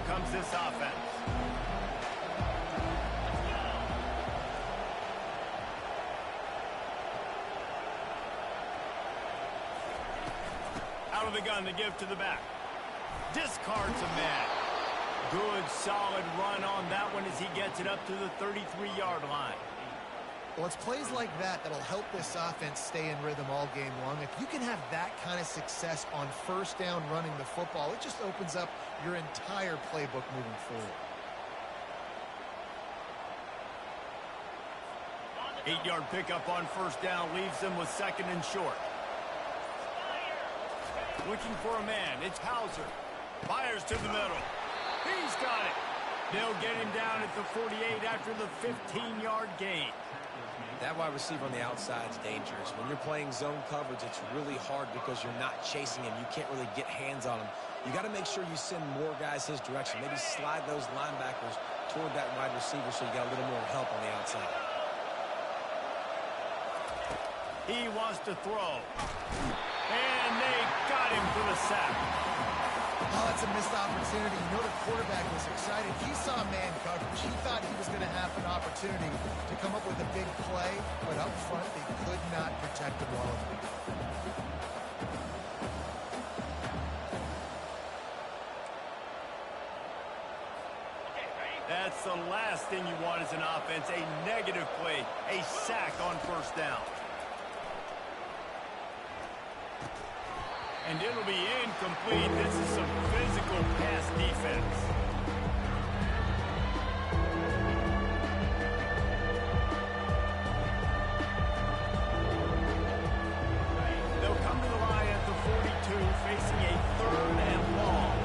comes this offense. Out of the gun to give to the back. Discards a man. Good, solid run on that one as he gets it up to the 33-yard line. Well, it's plays like that that'll help this offense stay in rhythm all game long. If you can have that kind of success on first down running the football, it just opens up your entire playbook moving forward. 8-yard pickup on first down leaves them with second and short. Looking for a man. It's Hauser. Fires to the middle. He's got it. They'll get him down at the 48 after the 15-yard gain. That wide receiver on the outside is dangerous. When you're playing zone coverage, it's really hard because you're not chasing him. You can't really get hands on him. You got to make sure you send more guys his direction. Maybe slide those linebackers toward that wide receiver so you got a little more help on the outside. He wants to throw. And they got him for the sack. Oh, that's a missed opportunity. You know the quarterback was excited. He saw man coverage. He thought he was going to have an opportunity to come up with a big play, but up front they could not protect the ball. That's the last thing you want as an offense, a negative play, a sack on first down. And it'll be incomplete. This is some physical pass defense. They'll come to the line at the 42, facing a 3rd and long.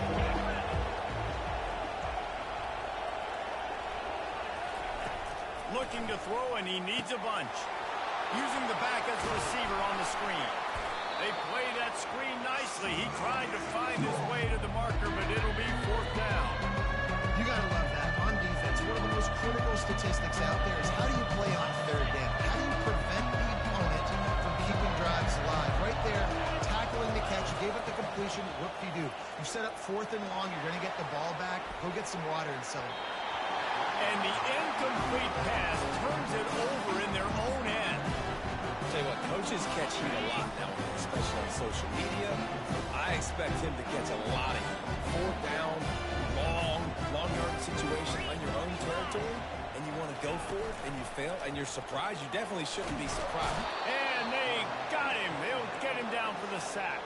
Looking to throw, and he needs a bunch. Using the back as a receiver on the screen. They play that screen nicely. He tried to find his way to the marker, but it'll be 4th down. You got to love that. On defense, one of the most critical statistics out there is how do you play on 3rd down? How do you prevent the opponent from keeping drives alive? Right there, tackling the catch. You gave up the completion. Whoop-de-doo. You set up 4th and long. You're going to get the ball back. Go get some water and celebrate. And the incomplete pass turns it over in their own end. Tell you what, coaches catch heat a lot now, especially on social media. I expect him to catch a lot of heat. 4th down, long yard situation on your own territory, and you want to go for it, and you fail, and you're surprised. You definitely shouldn't be surprised. And they got him. They'll get him down for the sack.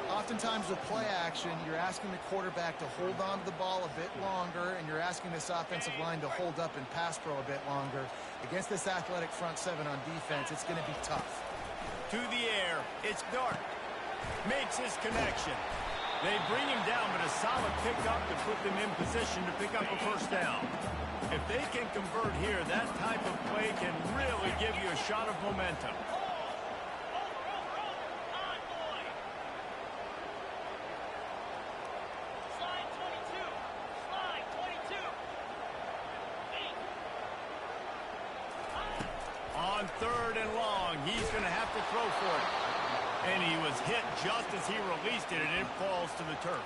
Oftentimes with play action, you're asking the quarterback to hold on to the ball a bit longer, and you're asking this offensive line to hold up and pass pro a bit longer. Against this athletic front 7 on defense, it's going to be tough. To the air, it's Dart. Makes his connection. They bring him down, but a solid pickup to put them in position to pick up a first down. If they can convert here, that type of play can really give you a shot of momentum. On 3rd and long, he's going to have to throw for it. And he was hit just as he released it, and it falls to the turf.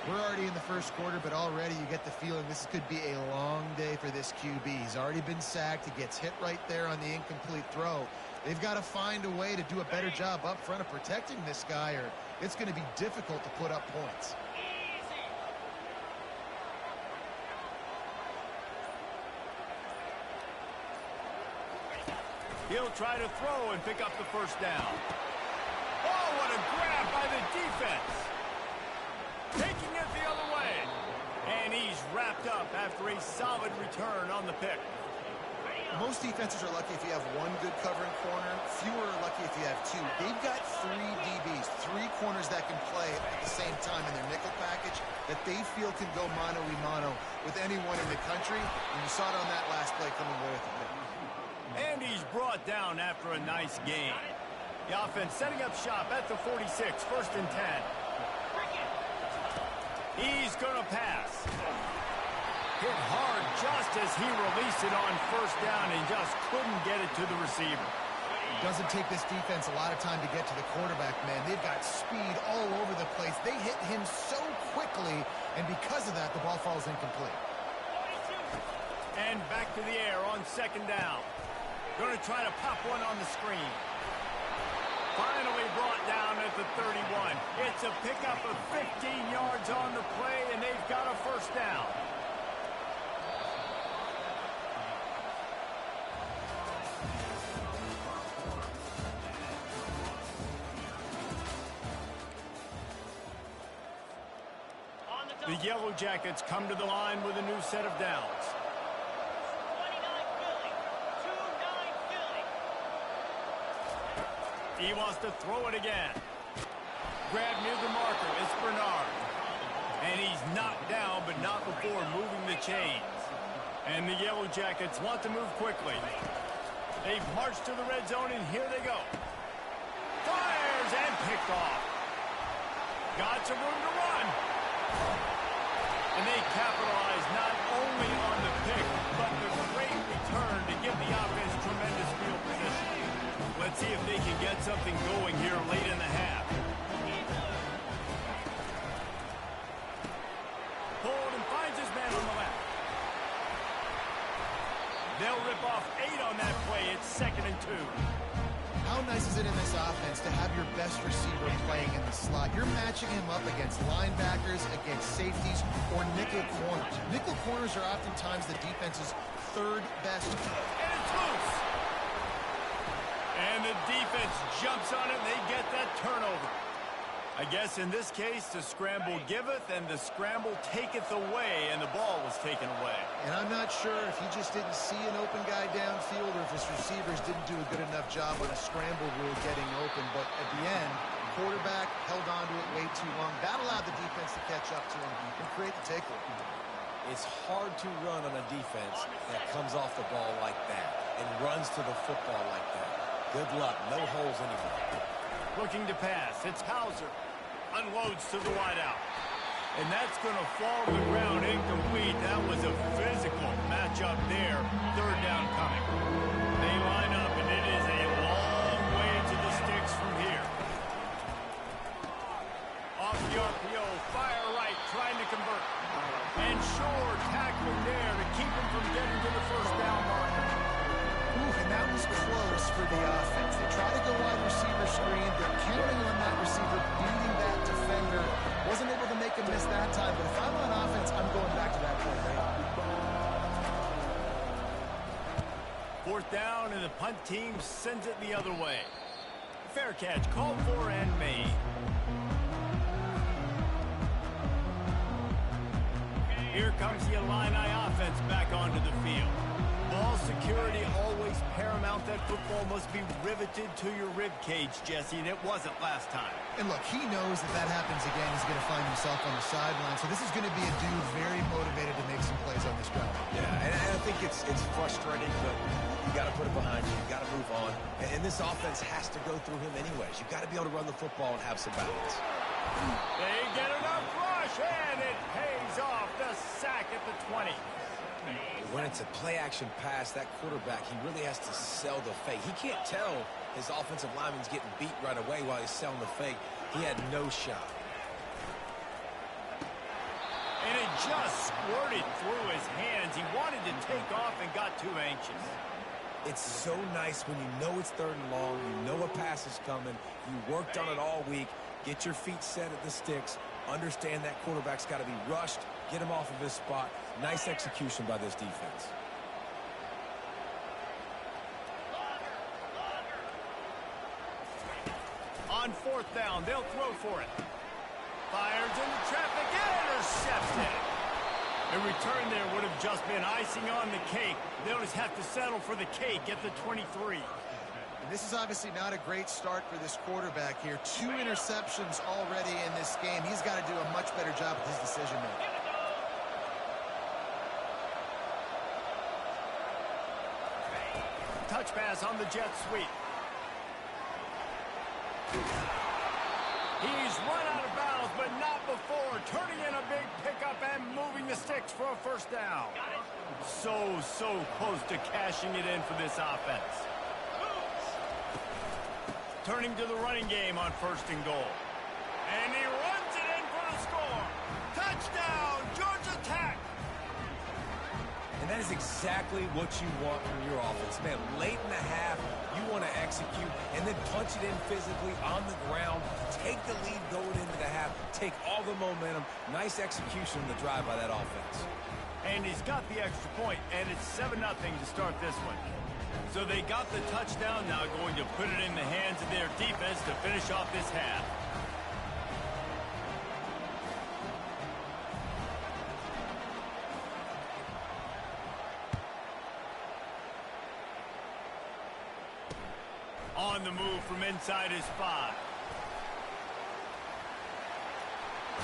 We're already in the first quarter, but already you get the feeling this could be a long day for this QB. He's already been sacked. He gets hit right there on the incomplete throw. They've got to find a way to do a better job up front of protecting this guy, or it's going to be difficult to put up points. He'll try to throw and pick up the first down. Oh, what a grab by the defense. Taking it the other way. And he's wrapped up after a solid return on the pick. Most defenses are lucky if you have one good covering corner. Fewer are lucky if you have 2. They've got 3 DBs, 3 corners that can play at the same time in their nickel package that they feel can go mano-a-mano with anyone in the country. And you saw it on that last play coming away with the pick. And he's brought down after a nice gain. The offense setting up shop at the 46, 1st and 10. He's going to pass. Hit hard just as he released it on first down and just couldn't get it to the receiver. It doesn't take this defense a lot of time to get to the quarterback, man. They've got speed all over the place. They hit him so quickly, and because of that, the ball falls incomplete. And back to the air on second down. Going to try to pop one on the screen. Finally brought down at the 31. It's a pickup of 15 yards on the play, and they've got a first down. The Yellow Jackets come to the line with a new set of downs. 29 Philly. 2-9 Philly. He wants to throw it again. Grab near the marker. It's Bernard. And he's knocked down, but not before moving the chains. And the Yellow Jackets want to move quickly. They've marched to the red zone, and here they go. Fires and picked off. Got some room to run. And they capitalize not only on the pick, but the great return to give the offense tremendous field position. Let's see if they can get something going here late in the half. Pulled and finds his man on the left. They'll rip off 8 on that play. It's 2nd and 2. How nice is it in this offense to have your best receiver playing in the slot? You're matching him up against linebackers, against safeties, or nickel corners. Nickel corners are oftentimes the defense's third best. And it's loose. And the defense jumps on it, and they get that turnover. I guess in this case, the scramble giveth and the scramble taketh away, and the ball was taken away. And I'm not sure if he just didn't see an open guy downfield or if his receivers didn't do a good enough job on a scramble rule getting open. But at the end, the quarterback held on to it way too long. That allowed the defense to catch up to him and create the takeaway. It's hard to run on a defense that comes off the ball like that and runs to the football like that. Good luck. No holes anywhere. Looking to pass. It's Hauser. Unloads to the wideout. And that's going to fall to the ground incomplete. That was a physical matchup there. 3rd down coming. They line up, and it is a long way to the sticks from here. Off the RPO, fire right, trying to convert. And Shore tackling there to keep him from getting to the first down marker. Ooh, and that was close for the offense. They try to go wide receiver screen. They're counting on that receiver beating that defender. Wasn't able to make him miss that time, but if I'm on offense, I'm going back to that point right. 4th down, and the punt team sends it the other way. Fair catch, called for and made. Here comes the Illini offense back onto the field. Ball security always paramount. That football must be riveted to your rib cage, Jesse, and it wasn't last time. And look, he knows that happens again. He's going to find himself on the sideline. So this is going to be a dude very motivated to make some plays on this drive. Yeah, and I think it's frustrating, but you got to put it behind you. You got to move on. And this offense has to go through him anyways. You got to be able to run the football and have some balance. They get enough rush, and it pays off. The sack at the 20. When it's a play-action pass, that quarterback, he really has to sell the fake. He can't tell his offensive lineman's getting beat right away while he's selling the fake. He had no shot. And it just squirted through his hands. He wanted to take off and got too anxious. It's so nice when you know it's 3rd and long, you know a pass is coming, you worked on it all week, get your feet set at the sticks, understand that quarterback's got to be rushed, get him off of his spot. Nice execution by this defense. On 4th down, they'll throw for it. Fires into traffic, intercepted. A return there would have just been icing on the cake. They'll just have to settle for the cake at the 23. And this is obviously not a great start for this quarterback here. 2 interceptions already in this game. He's got to do a much better job with his decision-making. Touch pass on the jet sweep. He's run out of bounds, but not before. Turning in a big pickup and moving the sticks for a first down. So close to cashing it in for this offense. Turning to the running game on 1st and goal. And he runs it in for the score. That is exactly what you want from your offense, man. Late in the half, you want to execute and then punch it in physically on the ground, take the lead going into the half, take all the momentum. Nice execution on the drive by that offense. And he's got the extra point, and it's 7-0 to start this one. So they got the touchdown, now going to put it in the hands of their defense to finish off this half. On the move from inside his 5.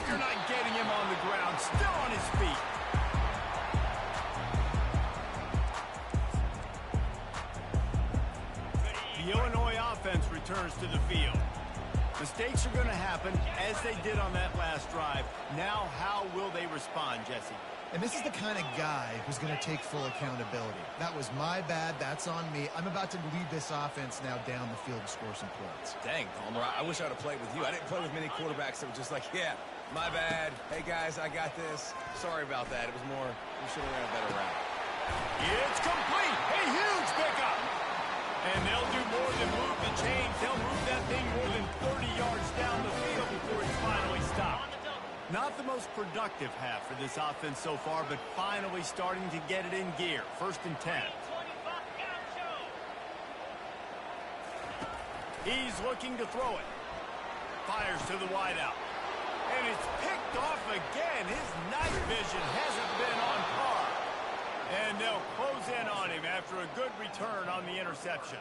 You're not getting him on the ground, still on his feet. The Illinois offense returns to the field. Mistakes are going to happen, as they did on that last drive. Now, how will they respond, Jesse? And this is the kind of guy who's going to take full accountability. That was my bad. That's on me. I'm about to lead this offense now down the field to score some points. Dang, Palmer, I wish I would have played with you. I didn't play with many quarterbacks that were just like, yeah, my bad. Hey, guys, I got this. Sorry about that. It was more, we should have ran a better route. It's complete. A huge pickup. And they'll do more than move the chains. They'll move that thing more than 30 yards down the field before it's finally stopped. Not the most productive half for this offense so far, but finally starting to get it in gear. 1st and 10. He's looking to throw it. Fires to the wideout. And it's picked off again. His night vision hasn't been on par. And they'll close in on him after a good return on the interception.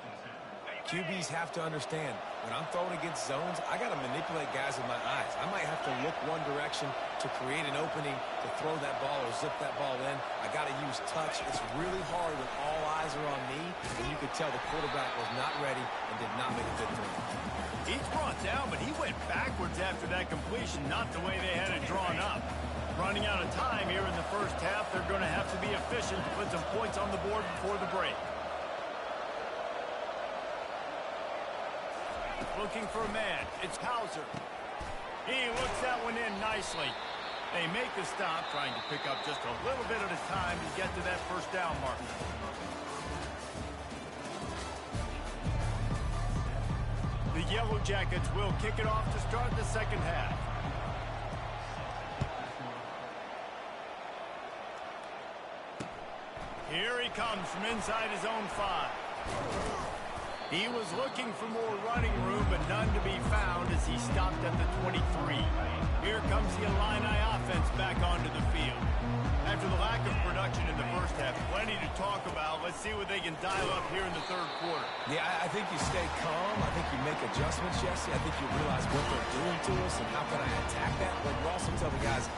QBs have to understand, when I'm throwing against zones, I got to manipulate guys with my eyes. I might have to look one direction to create an opening to throw that ball or zip that ball in. I got to use touch. It's really hard when all eyes are on me, and you could tell the quarterback was not ready and did not make a good throw. He's brought down, but he went backwards after that completion, not the way they had it drawn up. Running out of time here in the first half, they're going to have to be efficient to put some points on the board before the break. Looking for a man. It's Hauser. He looks that one in nicely. They make the stop, trying to pick up just a little bit at a time to get to that first down mark. The Yellow Jackets will kick it off to start the second half. Here he comes from inside his own 5. He was looking for more running room, but none to be found as he stopped at the 23. Here comes the Illini offense back onto the field. After the lack of production in the first half, plenty to talk about. Let's see what they can dial up here in the third quarter. Yeah, I think you stay calm. I think you make adjustments, Jesse. I think you realize what they're doing to us and how can I attack that. But you also tell the guys,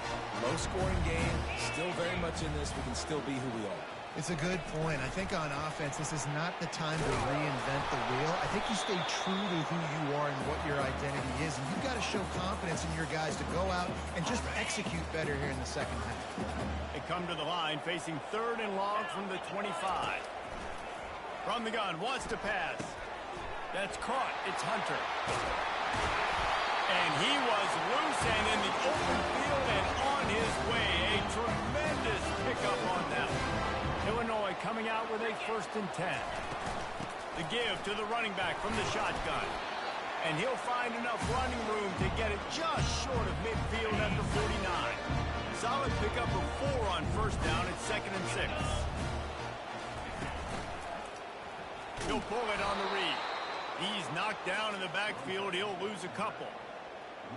low-scoring game, still very much in this. We can still be who we are. It's a good point. I think on offense, this is not the time to reinvent the wheel. I think you stay true to who you are and what your identity is. And you've got to show confidence in your guys to go out and just execute better here in the second half. They come to the line facing 3rd and long from the 25. From the gun, wants to pass. That's caught. It's Hunter. And he was loose and in the open field and on his way. A tremendous pickup on that one. Illinois coming out with a 1st and 10. The give to the running back from the shotgun. And he'll find enough running room to get it just short of midfield at the 49. Solid pickup of 4 on 1st down at 2nd and 6. He'll pull it on the read. He's knocked down in the backfield. He'll lose a couple.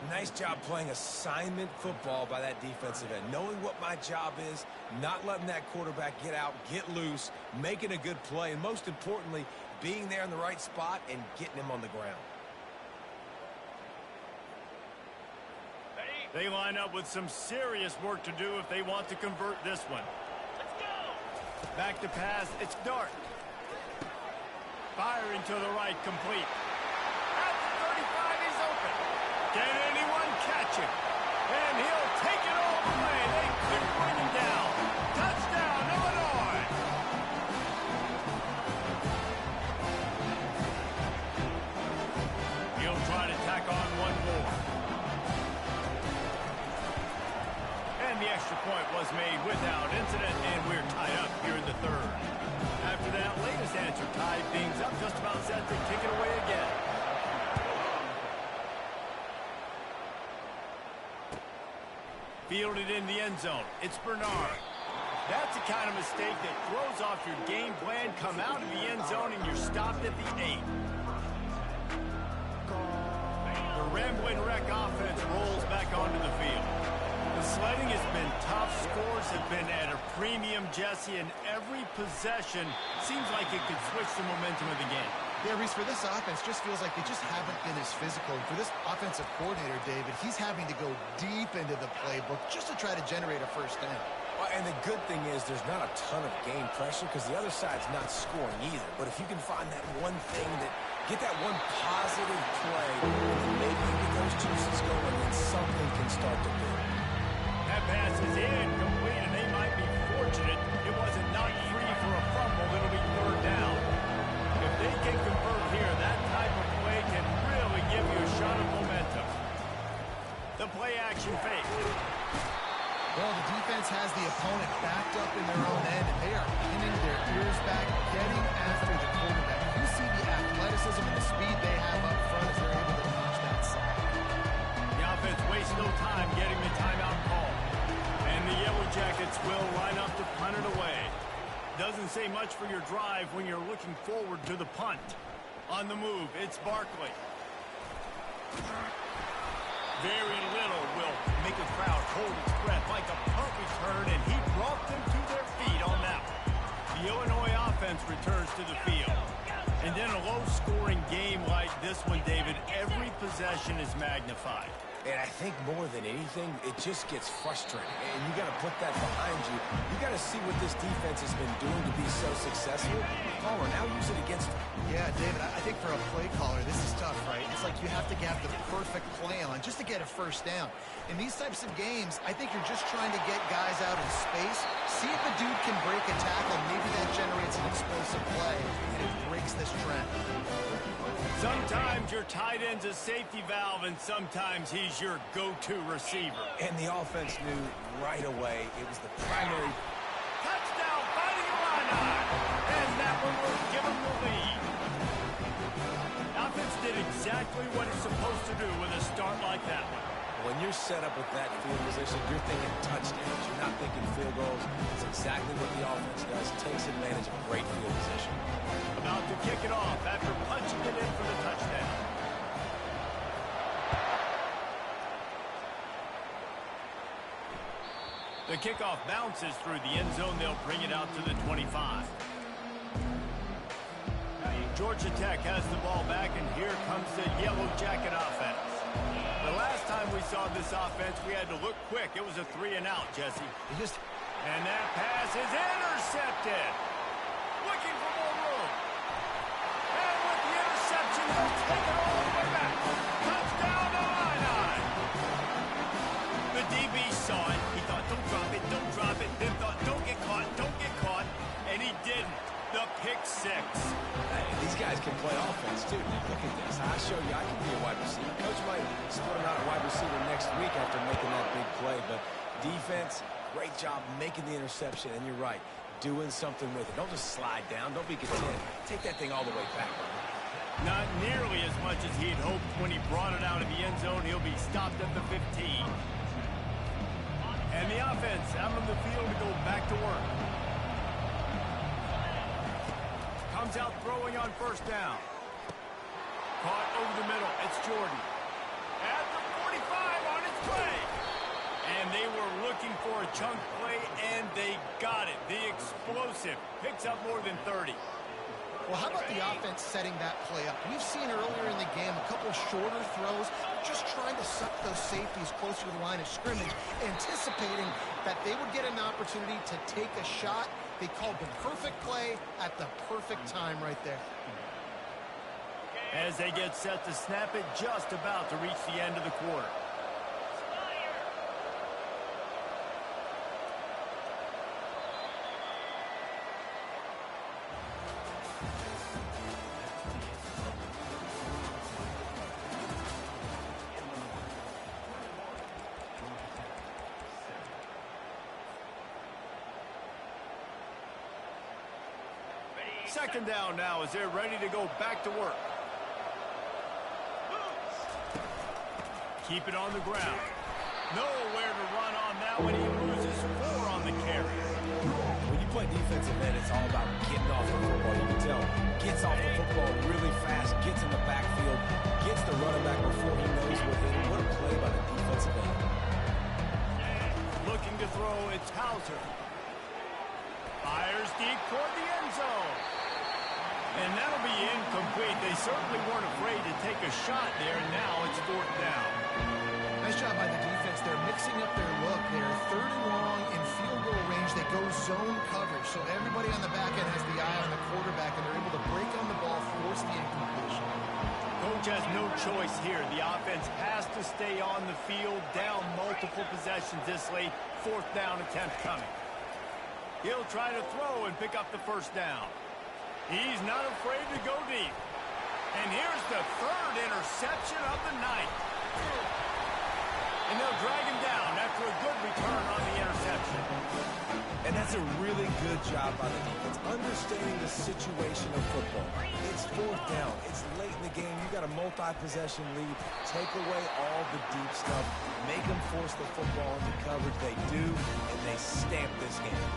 Nice job playing assignment football by that defensive end. Knowing what my job is, not letting that quarterback get out, get loose, making a good play, and most importantly, being there in the right spot and getting him on the ground. They line up with some serious work to do if they want to convert this one. Let's go! Back to pass. It's Dart. Firing to the right, complete. At the 35, he's open. Can anyone catch him? And he'll take it all the way. They couldn't bring him down. Touchdown, Illinois! He'll try to tack on one more. And the extra point was made without incident, and we're tied up here in the third. After that latest answer tied things up, just about set to kick it away again. Fielded in the end zone. It's Bernard. That's the kind of mistake that throws off your game plan. Come out of the end zone and you're stopped at the 8. The Rambling Wreck offense rolls back onto the field. The sledding has been tough. Scores have been at a premium, Jesse, and every possession seems like it could switch the momentum of the game. Yeah, Reese, for this offense, just feels like they just haven't been as physical. For this offensive coordinator, David, he's having to go deep into the playbook just to try to generate a first down. Well, and the good thing is there's not a ton of game pressure because the other side's not scoring either. But if you can find that one thing get that one positive play, and then maybe you get those juices going, and something can start to build. That pass is incomplete, and they might be fortunate it wasn't knocked free for a fumble. It'll be third down. If they can convert here, that type of play can really give you a shot of momentum. The play action fake. Well, the defense has the opponent backed up in their own end, and they are pinning their ears back, getting after the quarterback. You see the athleticism and the speed they have up front as they're able to notch that side. The offense wastes no time getting the timeout call. And the Yellow Jackets will line up to punt it away. Doesn't say much for your drive when you're looking forward to the punt. On the move, it's Barkley. Very little will make a crowd hold its breath like a punt return, and he brought them to their feet on that one. The Illinois offense returns to the field. And then a low-scoring game like this one, David, every possession is magnified. And I think more than anything, it just gets frustrating. And you got to put that behind you. You got to see what this defense has been doing to be so successful. Caller, now use it against them. Yeah, David, I think for a play caller, this is tough, right? It's like you have to have the perfect play on just to get a first down. In these types of games, I think you're just trying to get guys out in space, see if a dude can break a tackle. Maybe that generates an explosive play, and it breaks this trend. Sometimes your tight end's a safety valve, and sometimes he's your go-to receiver. And the offense knew right away it was the primary. Touchdown, Fighting Illini! And that one will give them the lead. Offense did exactly what it's supposed to do with a start like that one. When you're set up with that field position, you're thinking touchdowns. You're not thinking field goals. It's exactly what the offense does. Takes advantage of great field position. About to kick it off after punching it in for the touchdown. The kickoff bounces through the end zone. They'll bring it out to the 25. Georgia Tech has the ball back, and here comes the Yellow Jacket offense. The last time we saw this offense, we had to look quick. It was a 3-and-out, Jesse. And that pass is intercepted. Looking for more room. And with the interception, they'll take it all the way back. Touchdown Illini. The DB saw it. He thought, don't drop it. Then thought, don't get caught. And he didn't. The pick six. Hey, these guys can play offense, too. Now, look at this. I show you I can be a wide receiver. Coach might split him out a wide receiver next week after making that big play. But defense, great job making the interception. And you're right, doing something with it. Don't just slide down. Don't be content. Take that thing all the way back. Not nearly as much as he'd hoped when he brought it out of the end zone. He'll be stopped at the 15. And the offense out on the field to go back to work. Comes out throwing on first down. Caught over the middle. It's Jordan. At the 45 on its way. And they were looking for a chunk play, and they got it. The explosive picks up more than 30. Well, how about the offense setting that play up? We've seen earlier in the game a couple shorter throws, just trying to suck those safeties closer to the line of scrimmage, anticipating that they would get an opportunity to take a shot. They called the perfect play at the perfect time right there. As they get set to snap it, just about to reach the end of the quarter. Second down now as they're ready to go back to work. Keep it on the ground. Nowhere to run on that one. He loses 4 on the carry. When you play defensive end, it's all about getting off the football. You can tell. Gets off the football really fast, gets in the backfield, gets the running back before he knows what hit him. What a play by the defensive end. Looking to throw, it's Hauser. Fires deep toward the end zone. And that'll be incomplete. They certainly weren't afraid to take a shot there, and now it's 4th down. Nice job by the defense. They're mixing up their look. They're 3rd and long in field goal range. They go zone coverage. So everybody on the back end has the eye on the quarterback, and they're able to break on the ball, force the incompletion. Coach has no choice here. The offense has to stay on the field, down multiple possessions this late. 4th down attempt coming. He'll try to throw and pick up the 1st down. He's not afraid to go deep. And here's the 3rd interception of the night. And they'll drag him down after a good return on the interception. And that's a really good job by the defense, understanding the situation of football. It's 4th down. It's late in the game. You got a multi-possession lead. Take away all the deep stuff. Make them force the football into coverage. They do, and they stamp this game.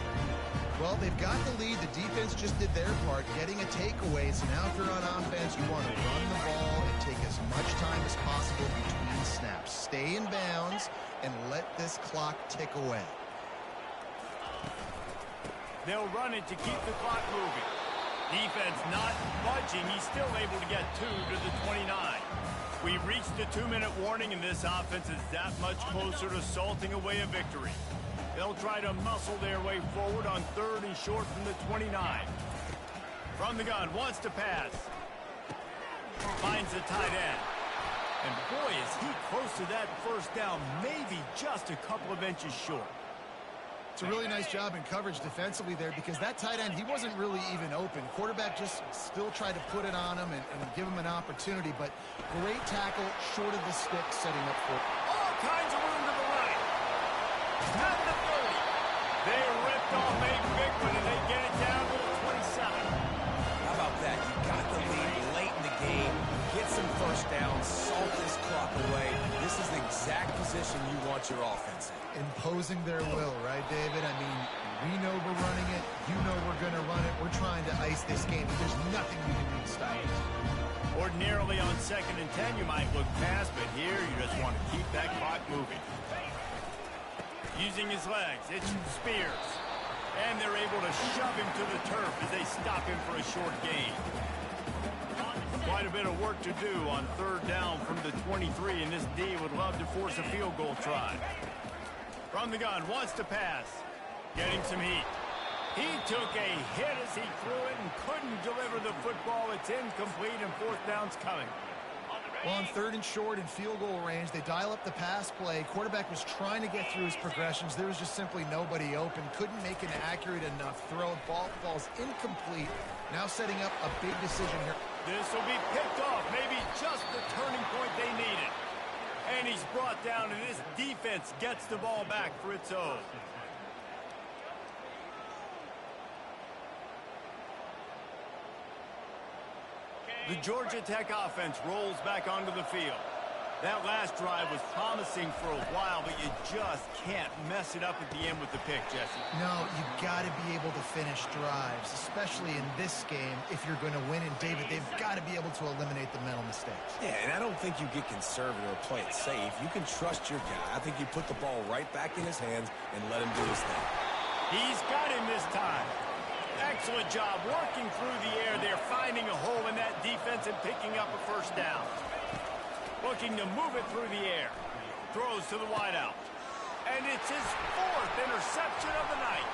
Well, they've got the lead. The defense just did their part, getting a takeaway. So now if you're on offense, you want to run the ball and take as much time as possible between snaps. Stay in bounds and let this clock tick away. They'll run it to keep the clock moving. Defense not budging. He's still able to get 2 to the 29. We reached the 2-minute warning, and this offense is that much closer to salting away a victory. They'll try to muscle their way forward on 3rd and short from the 29. From the gun, wants to pass. Finds the tight end. And boy, is he close to that 1st down, maybe just a couple of inches short. It's a really nice job in coverage defensively there, because that tight end, he wasn't really even open. Quarterback just still tried to put it on him and give him an opportunity, but great tackle short of the stick, setting up for all kinds of room to the right. Not the 30. They ripped off a big one, and they get it down to the 27. How about that? You got the lead late in the game. Get some 1st down. Salt this clock away. This is the exact position you want your offense in. imposing their will, right, David? I mean, we know we're running it. You know we're going to run it. We're trying to ice this game, but there's nothing you can do to stop it. Ordinarily on 2nd and 10, you might look past, but here you just want to keep that clock moving. Using his legs, it's Spears. And they're able to shove him to the turf as they stop him for a short gain. Quite a bit of work to do on 3rd down from the 23, and this D would love to force a field goal try. From the gun, wants to pass. Getting some heat. He took a hit as he threw it and couldn't deliver the football. It's incomplete, and 4th down's coming. Well, on 3rd and short in field goal range, they dial up the pass play. Quarterback was trying to get through his progressions. There was just simply nobody open. Couldn't make an accurate enough throw. Ball falls incomplete. Now setting up a big decision here. This will be picked off. Maybe just the turning point they needed. And he's brought down, and this defense gets the ball back for its own. The Georgia Tech offense rolls back onto the field. That last drive was promising for a while, but you just can't mess it up at the end with the pick, Jesse. No, you've got to be able to finish drives, especially in this game if you're going to win. And, David, they've got to be able to eliminate the mental mistakes. Yeah, and I don't think you get conservative or play it safe. You can trust your guy. I think you put the ball right back in his hands and let him do his thing. He's got him this time. Excellent job working through the air. They're finding a hole in that defense and picking up a 1st down. Looking to move it through the air. Throws to the wideout. And it's his 4th interception of the night.